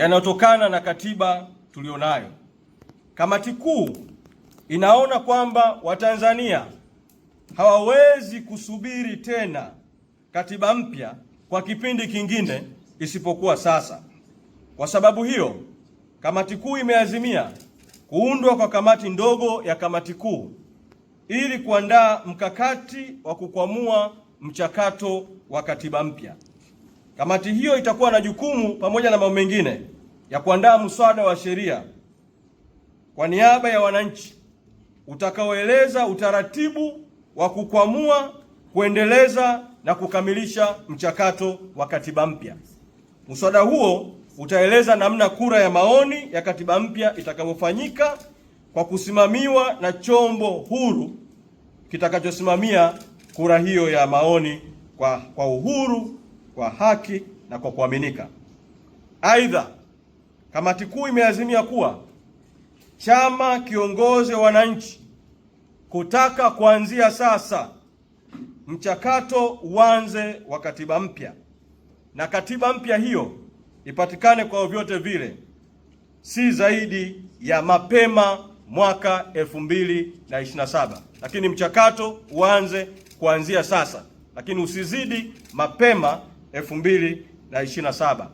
yanayotokana na katiba tulionayo. Kamati kuu inaona kwamba Watanzania hawawezi kusubiri tena katiba mpya kwa kipindi kingine isipokuwa sasa. Kwa sababu hiyo, kamati kuu imeazimia kuundwa kwa kamati ndogo ya kamati kuu ili kuandaa mkakati wa kukwamua mchakato wa katiba mpya. Kamati hiyo itakuwa na jukumu pamoja na mambo mengine ya kuandaa mswada wa sheria kwa niaba ya wananchi utakaoeleza utaratibu wa kukwamua, kuendeleza na kukamilisha mchakato wa katiba mpya. Mswada huo utaeleza namna kura ya maoni ya katiba mpya itakavyofanyika kwa kusimamiwa na chombo huru kitakachosimamia kura hiyo ya maoni kwa uhuru, kwa haki na kwa kuaminika. Aidha, kamati kuu imeazimia kuwa chama kiongozi wa wananchi kutaka kuanzia sasa mchakato uanze wa katiba mpya, na katiba mpya hiyo ipatikane kwa vyovyote vile si zaidi ya mapema mwaka 2027, lakini mchakato uanze kuanzia sasa, lakini usizidi mapema 2027.